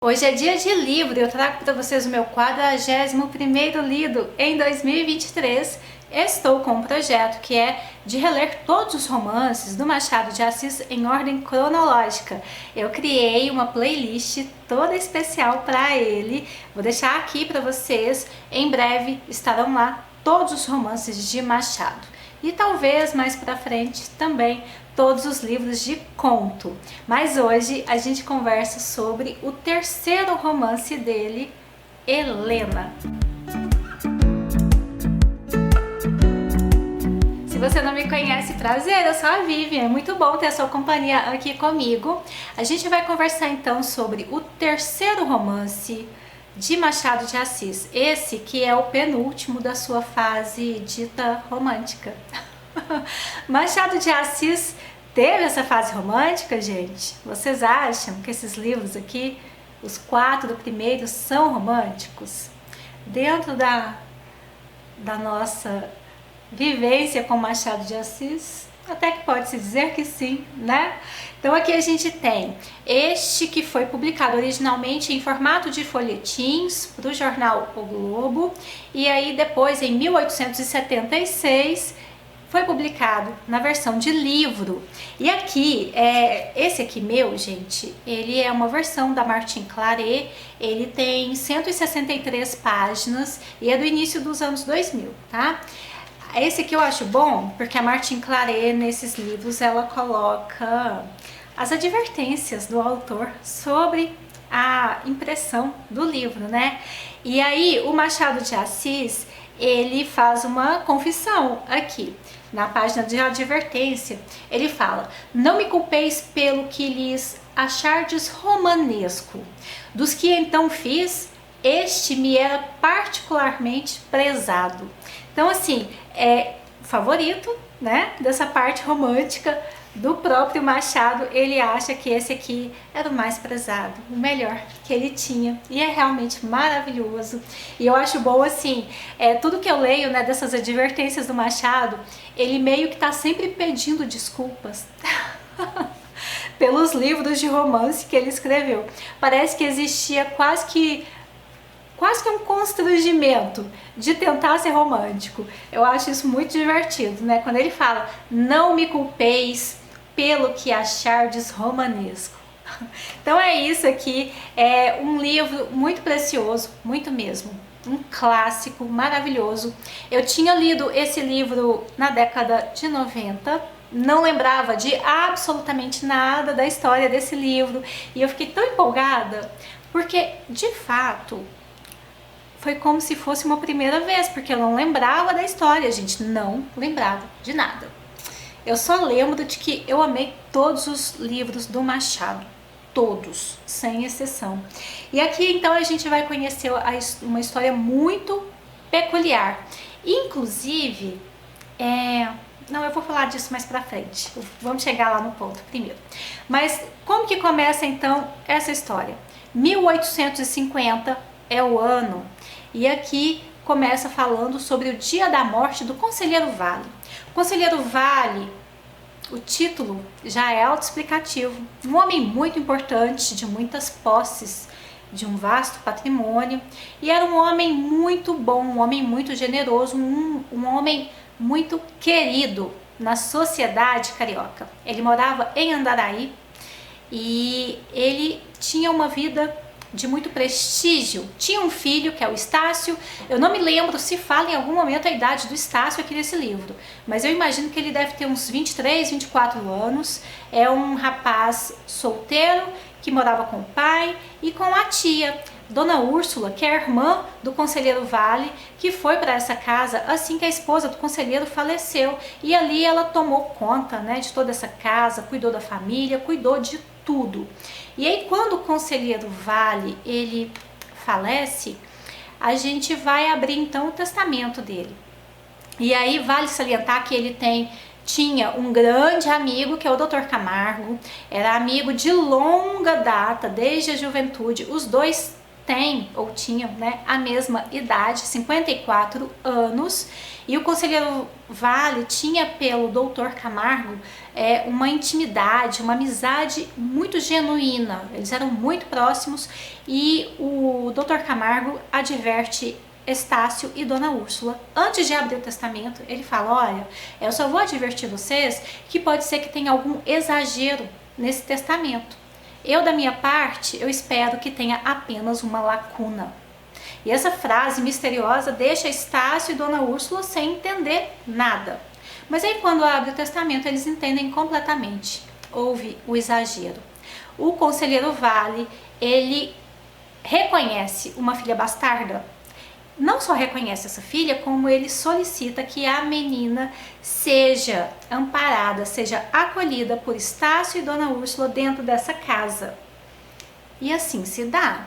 Hoje é dia de livro e eu trago para vocês o meu 41º lido em 2023. Estou com um projeto que é de reler todos os romances do Machado de Assis em ordem cronológica. Eu criei uma playlist toda especial para ele, vou deixar aqui para vocês. Em breve estarão lá todos os romances de Machado. E talvez mais pra frente também todos os livros de conto. Mas hoje a gente conversa sobre o terceiro romance dele, Helena. Se você não me conhece, prazer, eu sou a Vivian, é muito bom ter a sua companhia aqui comigo. A gente vai conversar então sobre o terceiro romance de Machado de Assis, esse que é o penúltimo da sua fase dita romântica. Machado de Assis teve essa fase romântica, gente? Vocês acham que esses livros aqui, os 4 primeiros, são românticos? Dentro da nossa vivência com Machado de Assis, até que pode-se dizer que sim, né? Então aqui a gente tem este que foi publicado originalmente em formato de folhetins para o jornal O Globo, e aí depois, em 1876, foi publicado na versão de livro. E aqui, esse aqui meu, gente, ele é uma versão da Martin Claret, ele tem 163 páginas e é do início dos anos 2000, tá? Esse aqui eu acho bom porque a Martin Claret, nesses livros, ela coloca as advertências do autor sobre a impressão do livro, né? E aí o Machado de Assis, ele faz uma confissão aqui. Na página de advertência, ele fala: não me culpeis pelo que lhes achardes romanesco. Dos que então fiz, este me era particularmente prezado. Então, assim, é favorito, né, dessa parte romântica do próprio Machado. Ele acha que esse aqui era o mais prezado, o melhor que ele tinha, e é realmente maravilhoso. E eu acho bom, assim, tudo que eu leio, né, dessas advertências do Machado, ele meio que tá sempre pedindo desculpas pelos livros de romance que ele escreveu. Parece que existia quase que um constrangimento de tentar ser romântico. Eu acho isso muito divertido, né? Quando ele fala: não me culpeis pelo que achardes romanesco. Então é isso aqui, é um livro muito precioso, muito mesmo. Um clássico maravilhoso. Eu tinha lido esse livro na década de 90, não lembrava de absolutamente nada da história desse livro e eu fiquei tão empolgada porque, de fato, foi como se fosse uma primeira vez, porque eu não lembrava da história, gente, não lembrava de nada. Eu só lembro de que eu amei todos os livros do Machado, todos, sem exceção. E aqui então a gente vai conhecer uma história muito peculiar. Inclusive, não, eu vou falar disso mais pra frente, vamos chegar lá no ponto primeiro. Mas como que começa então essa história? 1850 é o ano, e aqui começa falando sobre o dia da morte do Conselheiro Vale. O Conselheiro Vale, o título já é autoexplicativo. Um homem muito importante, de muitas posses, de um vasto patrimônio, e era um homem muito bom, um homem muito generoso, um homem muito querido na sociedade carioca. Ele morava em Andaraí e ele tinha uma vida de muito prestígio. Tinha um filho, que é o Estácio. Eu não me lembro se fala em algum momento a idade do Estácio aqui nesse livro, mas eu imagino que ele deve ter uns 23, 24 anos. É um rapaz solteiro que morava com o pai e com a tia, Dona Úrsula, que é a irmã do Conselheiro Vale, que foi para essa casa assim que a esposa do conselheiro faleceu. E ali ela tomou conta, né, de toda essa casa, cuidou da família, cuidou de tudo. E aí, quando o Conselheiro Vale, ele falece, a gente vai abrir então o testamento dele. E aí vale salientar que ele tinha um grande amigo, que é o Dr. Camargo. Era amigo de longa data, desde a juventude. Os dois têm ou tinham, né, a mesma idade, 54 anos, e o conselheiro Vale tinha pelo doutor Camargo uma intimidade, uma amizade muito genuína. Eles eram muito próximos e o doutor Camargo adverte Estácio e Dona Úrsula. Antes de abrir o testamento, ele fala: olha, eu só vou advertir vocês que pode ser que tenha algum exagero nesse testamento. Eu, da minha parte, eu espero que tenha apenas uma lacuna. E essa frase misteriosa deixa Estácio e Dona Úrsula sem entender nada. Mas aí quando abre o testamento, eles entendem completamente. Houve o exagero. O conselheiro Vale, ele reconhece uma filha bastarda. Não só reconhece essa filha, como ele solicita que a menina seja amparada, seja acolhida por Estácio e Dona Úrsula dentro dessa casa. E assim se dá.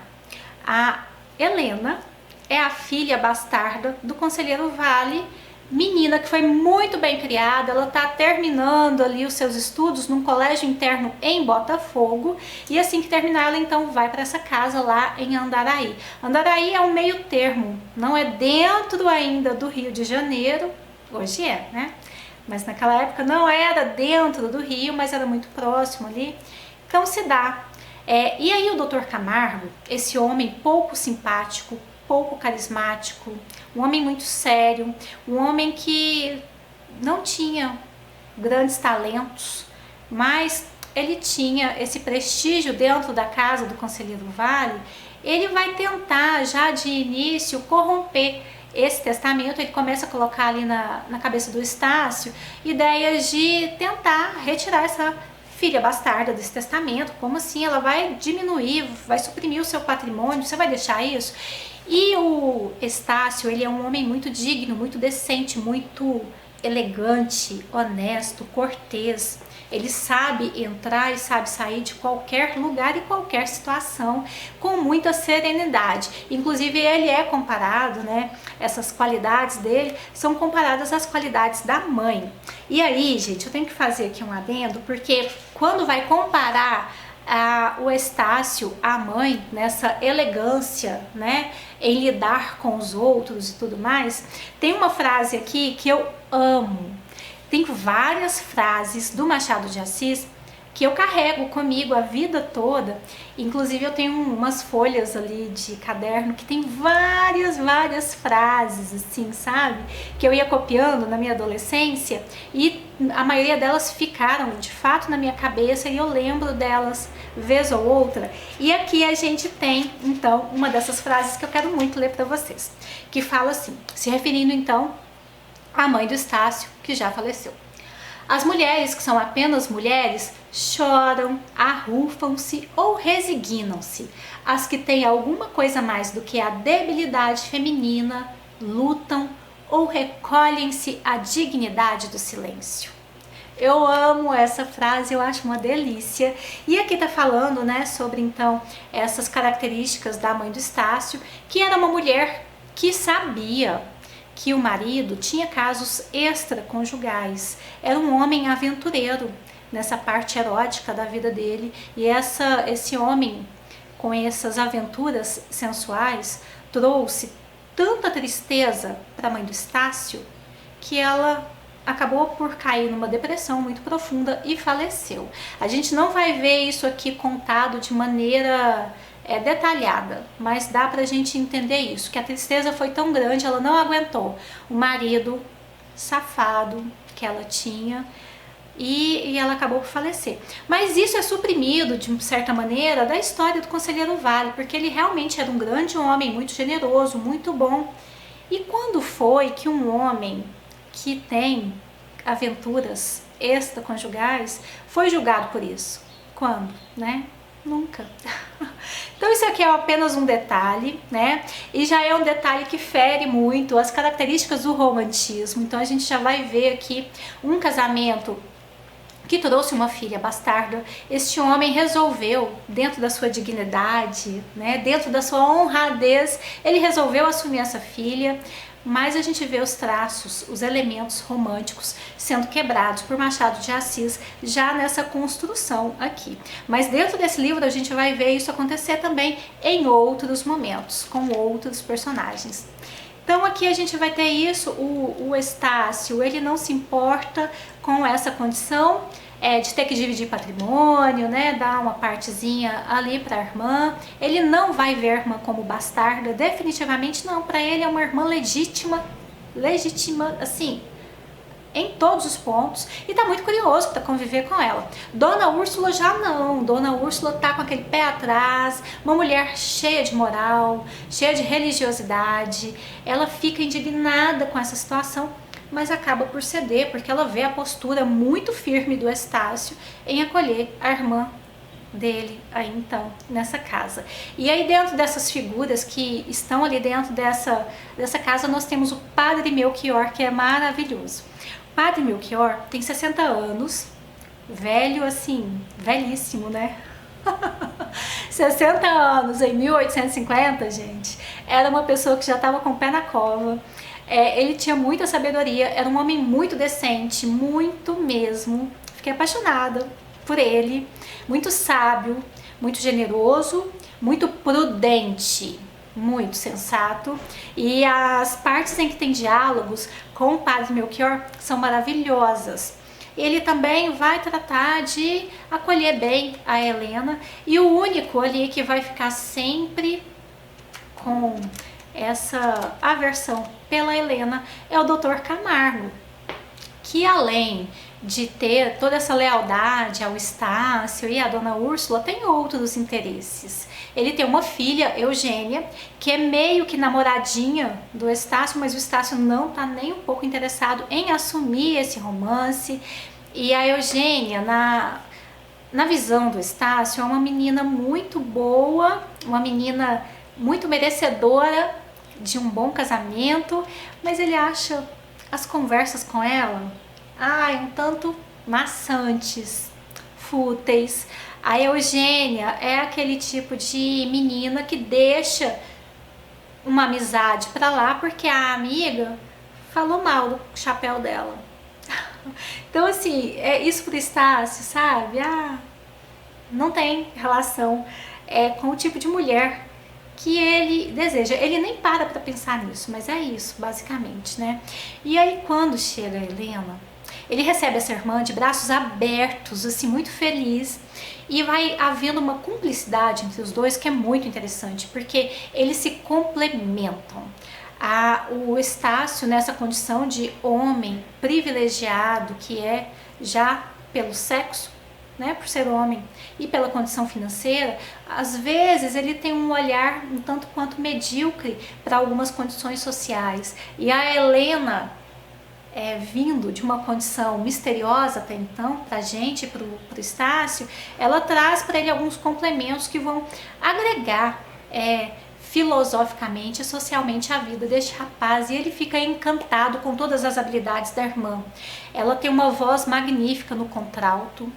A Helena é a filha bastarda do conselheiro Vale, menina que foi muito bem criada. Ela está terminando ali os seus estudos num colégio interno em Botafogo, e assim que terminar ela então vai para essa casa lá em Andaraí. Andaraí é um meio termo, não é dentro ainda do Rio de Janeiro, hoje é, né? Mas naquela época não era dentro do Rio, mas era muito próximo ali, então se dá. E aí o Dr. Camargo, esse homem pouco simpático, pouco carismático, um homem muito sério, um homem que não tinha grandes talentos, mas ele tinha esse prestígio dentro da casa do conselheiro Vale. Ele vai tentar já de início corromper esse testamento. Ele começa a colocar ali na cabeça do Estácio ideias de tentar retirar essa filha bastarda desse testamento. Como assim? Ela vai diminuir, vai suprimir o seu patrimônio, você vai deixar isso? E o Estácio, ele é um homem muito digno, muito decente, muito elegante, honesto, cortês. Ele sabe entrar e sabe sair de qualquer lugar e qualquer situação com muita serenidade. Inclusive ele é comparado, né? Essas qualidades dele são comparadas às qualidades da mãe. E aí, gente, eu tenho que fazer aqui um adendo, porque quando vai comparar o Estácio, a mãe, nessa elegância, né, em lidar com os outros e tudo mais, tem uma frase aqui que eu amo. Tem várias frases do Machado de Assis que eu carrego comigo a vida toda. Inclusive eu tenho umas folhas ali de caderno que tem várias frases, assim, sabe? Que eu ia copiando na minha adolescência e a maioria delas ficaram de fato na minha cabeça e eu lembro delas vez ou outra. E aqui a gente tem, então, uma dessas frases que eu quero muito ler para vocês, que fala assim, se referindo então à mãe do Estácio, que já faleceu. As mulheres que são apenas mulheres choram, arrufam-se ou resignam-se. As que têm alguma coisa mais do que a debilidade feminina lutam ou recolhem-se à dignidade do silêncio. Eu amo essa frase, eu acho uma delícia. E aqui tá falando, né, sobre então essas características da mãe do Estácio, que era uma mulher que sabia que o marido tinha casos extraconjugais, era um homem aventureiro nessa parte erótica da vida dele, e esse homem com essas aventuras sensuais trouxe tanta tristeza para a mãe do Estácio que ela acabou por cair numa depressão muito profunda e faleceu. A gente não vai ver isso aqui contado de maneira detalhada, mas dá pra gente entender isso, que a tristeza foi tão grande, ela não aguentou o marido safado que ela tinha e ela acabou por falecer. Mas isso é suprimido, de certa maneira, da história do conselheiro Vale, porque ele realmente era um grande homem, muito generoso, muito bom. E quando foi que um homem que tem aventuras extraconjugais foi julgado por isso? Quando, né? Nunca. Então isso aqui é apenas um detalhe, né? E já é um detalhe que fere muito as características do romantismo. Então a gente já vai ver aqui um casamento que trouxe uma filha bastarda. Este homem resolveu, dentro da sua dignidade, né, dentro da sua honradez, ele resolveu assumir essa filha, mais a gente vê os traços, os elementos românticos sendo quebrados por Machado de Assis já nessa construção aqui. Mas dentro desse livro a gente vai ver isso acontecer também em outros momentos, com outros personagens. Então aqui a gente vai ter isso, o Estácio, ele não se importa com essa condição de ter que dividir patrimônio, né, dar uma partezinha ali para a irmã. Ele não vai ver a irmã como bastarda, definitivamente não. Para ele é uma irmã legítima, assim, em todos os pontos, e tá muito curioso para conviver com ela. Dona Úrsula já não. Dona Úrsula tá com aquele pé atrás, uma mulher cheia de moral, cheia de religiosidade. Ela fica indignada com essa situação, mas acaba por ceder, porque ela vê a postura muito firme do Estácio em acolher a irmã dele aí então nessa casa. E aí dentro dessas figuras que estão ali dentro dessa casa, nós temos o Padre Melchior, que é maravilhoso. O Padre Melchior tem 60 anos, velho assim, velhíssimo, né? 60 anos em 1850, gente, era uma pessoa que já estava com o pé na cova. Ele tinha muita sabedoria, era um homem muito decente, muito mesmo. Fiquei apaixonada por ele, muito sábio, muito generoso, muito prudente, muito sensato. E as partes em que tem diálogos com o Padre Melchior são maravilhosas. Ele também vai tratar de acolher bem a Helena, e o único ali que vai ficar sempre com essa aversão pela Helena é o Dr. Camargo, que além de ter toda essa lealdade ao Estácio e à Dona Úrsula, tem outros interesses. Ele tem uma filha, Eugênia, que é meio que namoradinha do Estácio, mas o Estácio não tá nem um pouco interessado em assumir esse romance. E a Eugênia, na visão do Estácio, é uma menina muito boa, uma menina muito merecedora de um bom casamento, mas ele acha as conversas com ela um tanto maçantes, fúteis. A Eugênia é aquele tipo de menina que deixa uma amizade pra lá porque a amiga falou mal do chapéu dela. Então assim, isso pro Estácio, sabe? Não tem relação com o tipo de mulher que ele deseja. Ele nem para pensar nisso, mas é isso, basicamente, né? E aí, quando chega a Helena, ele recebe essa irmã de braços abertos, assim, muito feliz, e vai havendo uma cumplicidade entre os dois que é muito interessante, porque eles se complementam. O Estácio, nessa condição de homem privilegiado, que é já pelo sexo, né, por ser homem, e pela condição financeira, às vezes ele tem um olhar um tanto quanto medíocre para algumas condições sociais. E a Helena, vindo de uma condição misteriosa até então, pra gente, pro Estácio, ela traz para ele alguns complementos que vão agregar filosoficamente e socialmente a vida deste rapaz, e ele fica encantado com todas as habilidades da irmã. Ela tem uma voz magnífica no contralto.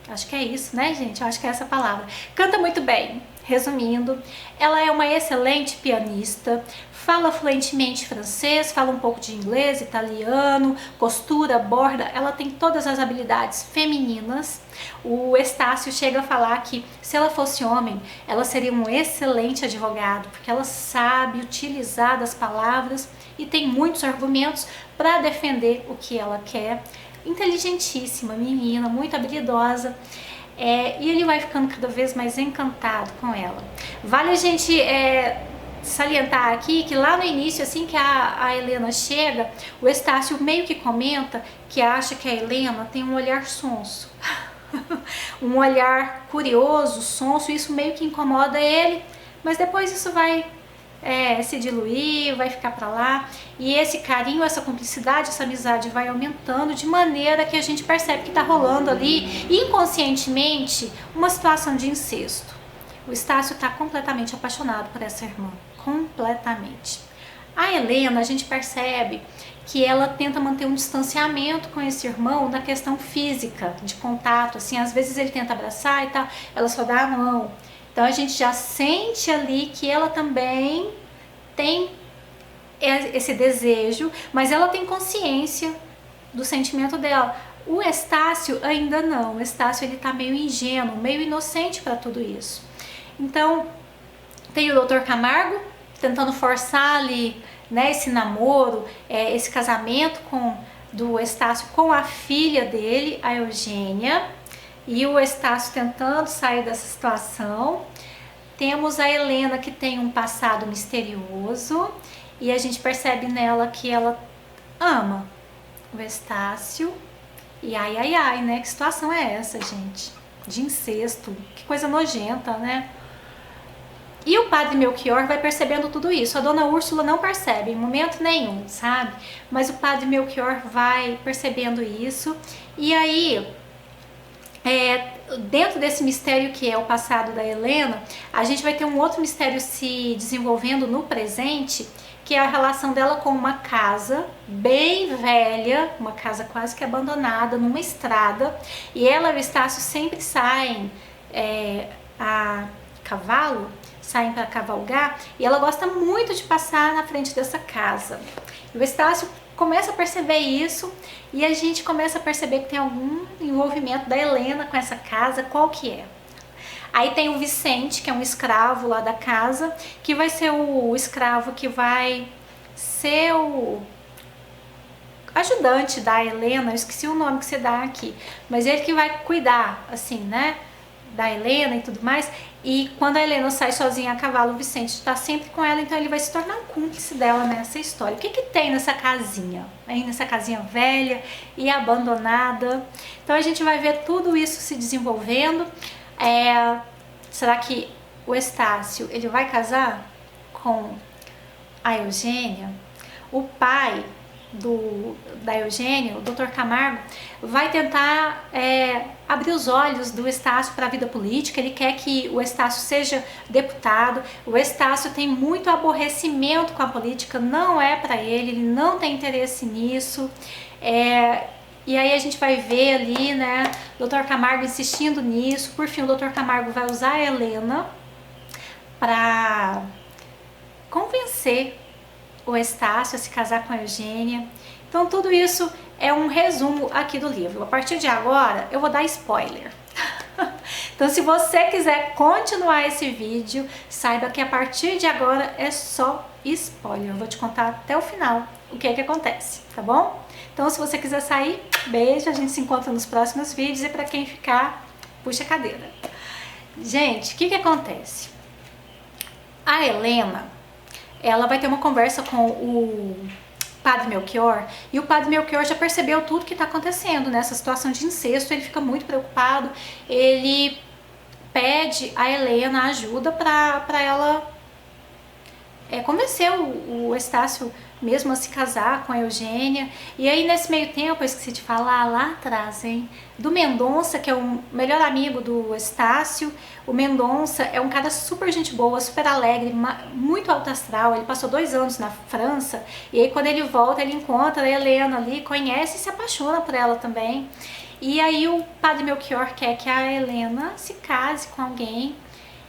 Acho que é isso, né, gente? Eu acho que é essa a palavra. Canta muito bem. Resumindo, ela é uma excelente pianista, fala fluentemente francês, fala um pouco de inglês, italiano, costura, borda. Ela tem todas as habilidades femininas. O Estácio chega a falar que se ela fosse homem, ela seria um excelente advogado, porque ela sabe utilizar das palavras e tem muitos argumentos para defender o que ela quer. Inteligentíssima menina, muito habilidosa, e ele vai ficando cada vez mais encantado com ela. Vale a gente salientar aqui que lá no início, assim que a Helena chega, o Estácio meio que comenta que acha que a Helena tem um olhar sonso, um olhar curioso, sonso, isso meio que incomoda ele, mas depois isso vai se diluir, vai ficar pra lá, e esse carinho, essa cumplicidade, essa amizade vai aumentando de maneira que a gente percebe que tá rolando ali inconscientemente uma situação de incesto. O Estácio tá completamente apaixonado por essa irmã, completamente. A Helena, a gente percebe que ela tenta manter um distanciamento com esse irmão na questão física, de contato, assim, às vezes ele tenta abraçar e tal, ela só dá a mão. Então a gente já sente ali que ela também tem esse desejo, mas ela tem consciência do sentimento dela. O Estácio ainda não. O Estácio, ele tá meio ingênuo, meio inocente para tudo isso. Então, tem o Dr. Camargo tentando forçar ali, né, esse namoro, esse casamento do Estácio com a filha dele, a Eugênia, e o Estácio tentando sair dessa situação. Temos a Helena, que tem um passado misterioso, e a gente percebe nela que ela ama o Estácio. E ai, ai, ai, né? Que situação é essa, gente? De incesto. Que coisa nojenta, né? E o padre Melchior vai percebendo tudo isso. A dona Úrsula não percebe em momento nenhum, sabe? Mas o padre Melchior vai percebendo isso. E aí, dentro desse mistério que é o passado da Helena, a gente vai ter um outro mistério se desenvolvendo no presente, que é a relação dela com uma casa bem velha, uma casa quase que abandonada, numa estrada, e ela e o Estácio sempre saem a cavalo, saem para cavalgar, e ela gosta muito de passar na frente dessa casa. E o Estácio começa a perceber isso, e a gente começa a perceber que tem algum envolvimento da Helena com essa casa. Qual que é? Aí tem o Vicente, que é um escravo lá da casa, que vai ser o escravo que vai ser o ajudante da Helena. Eu esqueci o nome que você dá aqui, mas ele que vai cuidar, assim, né, da Helena e tudo mais. E quando a Helena sai sozinha a cavalo, o Vicente está sempre com ela, então ele vai se tornar um cúmplice dela nessa história. O que que tem nessa casinha? Aí nessa casinha velha e abandonada. Então a gente vai ver tudo isso se desenvolvendo. Será que o Estácio, ele vai casar com a Eugênia? O pai da Eugênia, o Dr. Camargo, vai tentar abrir os olhos do Estácio para a vida política. Ele quer que o Estácio seja deputado. O Estácio tem muito aborrecimento com a política, não é para ele não tem interesse nisso. E aí a gente vai ver ali, né, o Dr. Camargo insistindo nisso. Por fim, o Dr. Camargo vai usar a Helena para convencer o Estácio a se casar com a Eugênia. Então tudo isso é um resumo aqui do livro. A partir de agora eu vou dar spoiler. Então se você quiser continuar esse vídeo, saiba que a partir de agora é só spoiler. Eu vou te contar até o final o que é que acontece, tá bom? Então se você quiser sair, beijo, a gente se encontra nos próximos vídeos, e para quem ficar, puxa a cadeira. Gente, o que que acontece? A Helena, ela vai ter uma conversa com o padre Melchior, e o padre Melchior já percebeu tudo que está acontecendo nessa situação de incesto. Ele fica muito preocupado, ele pede a Helena ajuda para ela convencer o Estácio mesmo a se casar com a Eugênia. E aí nesse meio tempo, eu esqueci de falar lá atrás, do Mendonça, que é o melhor amigo do Estácio. O Mendonça é um cara super gente boa, super alegre, muito alto astral. Ele passou 2 anos na França, e aí quando ele volta, ele encontra a Helena ali, conhece e se apaixona por ela também. E aí o padre Melchior quer que a Helena se case com alguém,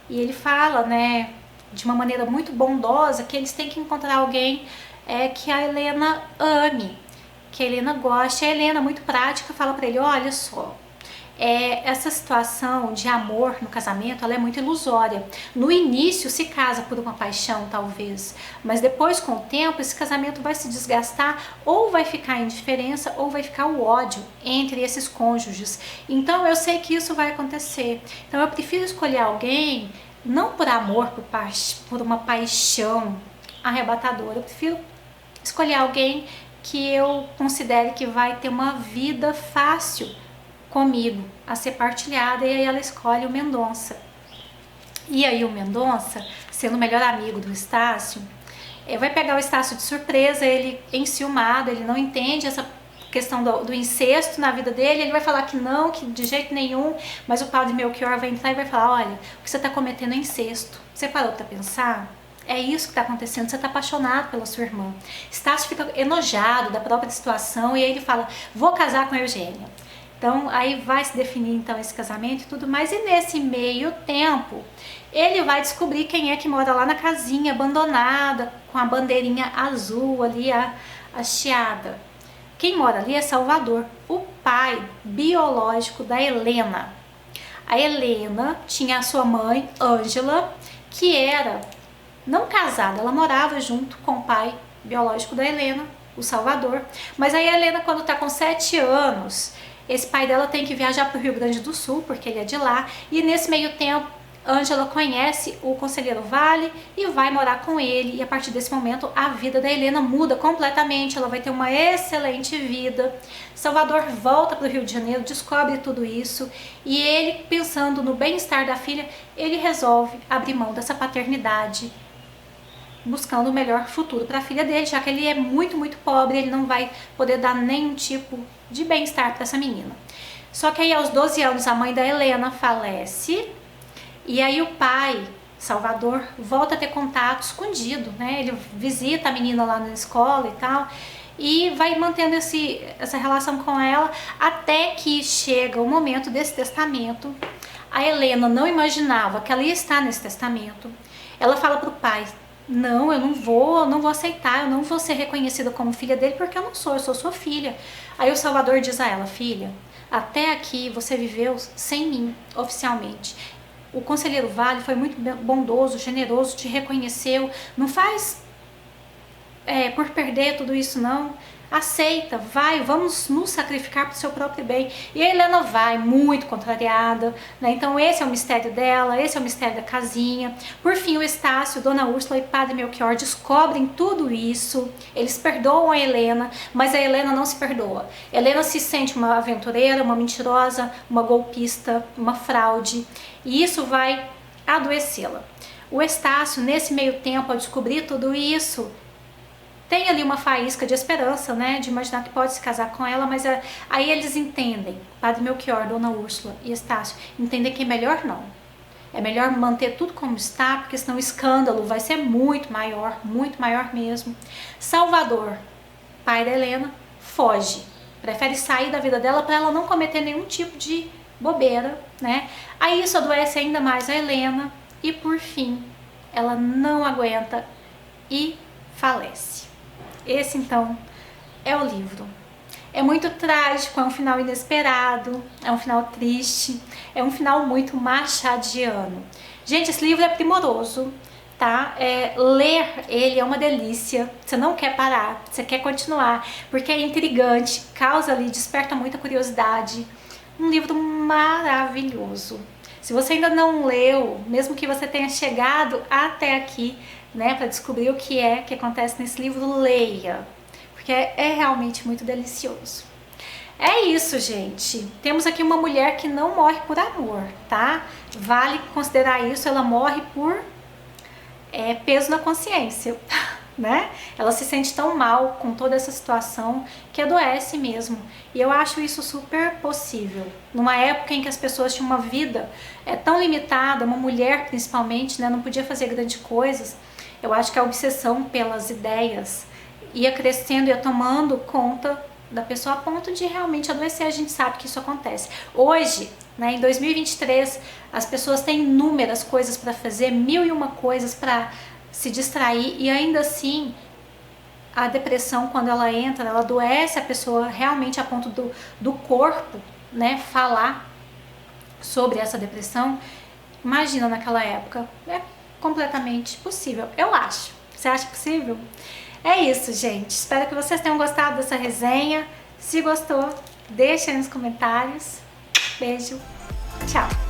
e ele fala, né, de uma maneira muito bondosa, que eles têm que encontrar alguém que a Helena ame, que a Helena goste. A Helena, muito prática, fala pra ele: olha só, essa situação de amor no casamento, ela é muito ilusória. No início se casa por uma paixão, talvez, mas depois, com o tempo, esse casamento vai se desgastar, ou vai ficar a indiferença, ou vai ficar o ódio entre esses cônjuges. Então eu sei que isso vai acontecer, então eu prefiro escolher alguém não por amor, por uma paixão arrebatadora. Eu prefiro escolher alguém que eu considere que vai ter uma vida fácil comigo, a ser partilhada. E aí ela escolhe o Mendonça. E aí o Mendonça, sendo o melhor amigo do Estácio, vai pegar o Estácio de surpresa. Ele enciumado, ele não entende essa questão do incesto na vida dele. Ele vai falar que não, que de jeito nenhum, mas o padre Melchior vai entrar e vai falar: olha, o que você está cometendo é incesto. Você parou para pensar? É isso que está acontecendo, você está apaixonado pela sua irmã. Estácio fica enojado da própria situação, e aí ele fala: vou casar com a Eugênia. Então aí vai se definir então esse casamento e tudo mais, e nesse meio tempo ele vai descobrir quem é que mora lá na casinha abandonada, com a bandeirinha azul ali hasteada. Quem mora ali é Salvador, o pai biológico da Helena. A Helena tinha a sua mãe, Ângela, que era não casada, ela morava junto com o pai biológico da Helena, o Salvador. Mas aí a Helena, quando tá com 7 anos, esse pai dela tem que viajar para o Rio Grande do Sul, porque ele é de lá, e nesse meio tempo Ângela conhece o conselheiro Vale e vai morar com ele, e a partir desse momento a vida da Helena muda completamente, ela vai ter uma excelente vida. Salvador volta para o Rio de Janeiro, descobre tudo isso, e ele, pensando no bem-estar da filha, ele resolve abrir mão dessa paternidade, buscando o melhor futuro para a filha dele, já que ele é muito pobre, ele não vai poder dar nenhum tipo de bem-estar para essa menina. Só que aí aos 12 anos a mãe da Helena falece, e aí o pai, Salvador, volta a ter contato escondido, né? Ele visita a menina lá na escola e tal, e vai mantendo essa relação com ela, até que chega o momento desse testamento. A Helena não imaginava que ela ia estar nesse testamento. Ela fala pro pai: não, eu não vou aceitar, eu não vou ser reconhecida como filha dele, porque eu sou sua filha. Aí o Salvador diz a ela: filha, até aqui você viveu sem mim, oficialmente. O conselheiro Vale foi muito bondoso, generoso, te reconheceu, não faz por perder tudo isso não. Aceita, vai, vamos nos sacrificar para o seu próprio bem. E a Helena vai, muito contrariada, né? Então esse é o mistério dela, esse é o mistério da casinha. Por fim, o Estácio, Dona Úrsula e Padre Melchior descobrem tudo isso. Eles perdoam a Helena, mas a Helena não se perdoa. Helena se sente uma aventureira, uma mentirosa, uma golpista, uma fraude, e isso vai adoecê-la. O Estácio, nesse meio tempo, ao descobrir tudo isso, tem ali uma faísca de esperança, né, de imaginar que pode se casar com ela, mas aí eles entendem, Padre Melchior, Dona Úrsula e Estácio, entendem que é melhor não. É melhor manter tudo como está, porque senão o escândalo vai ser muito maior mesmo. Salvador, pai da Helena, foge, prefere sair da vida dela para ela não cometer nenhum tipo de bobeira, né? Aí isso adoece ainda mais a Helena e por fim ela não aguenta e falece. Esse então é o livro. É muito trágico, é um final inesperado, é um final triste, é um final muito machadiano. Gente, esse livro é primoroso, tá? Ler ele é uma delícia, você não quer parar, você quer continuar, porque é intrigante, causa ali, desperta muita curiosidade. Um livro maravilhoso. Se você ainda não leu, mesmo que você tenha chegado até aqui, né, para descobrir o que acontece nesse livro, leia, porque é realmente muito delicioso. É isso, gente. Temos aqui uma mulher que não morre por amor, tá? Vale considerar isso, ela morre por peso na consciência, né? Ela se sente tão mal com toda essa situação que adoece mesmo. E eu acho isso super possível. Numa época em que as pessoas tinham uma vida tão limitada, uma mulher principalmente, né, não podia fazer grandes coisas, eu acho que a obsessão pelas ideias ia crescendo, ia tomando conta da pessoa a ponto de realmente adoecer. A gente sabe que isso acontece. Hoje, né, em 2023, as pessoas têm inúmeras coisas para fazer, 1001 coisas para se distrair, e ainda assim a depressão, quando ela entra, ela adoece a pessoa realmente a ponto do corpo, né, falar sobre essa depressão. Imagina naquela época, é completamente possível, eu acho. Você acha possível? É isso, gente. Espero que vocês tenham gostado dessa resenha. Se gostou, deixa aí nos comentários. Beijo, tchau!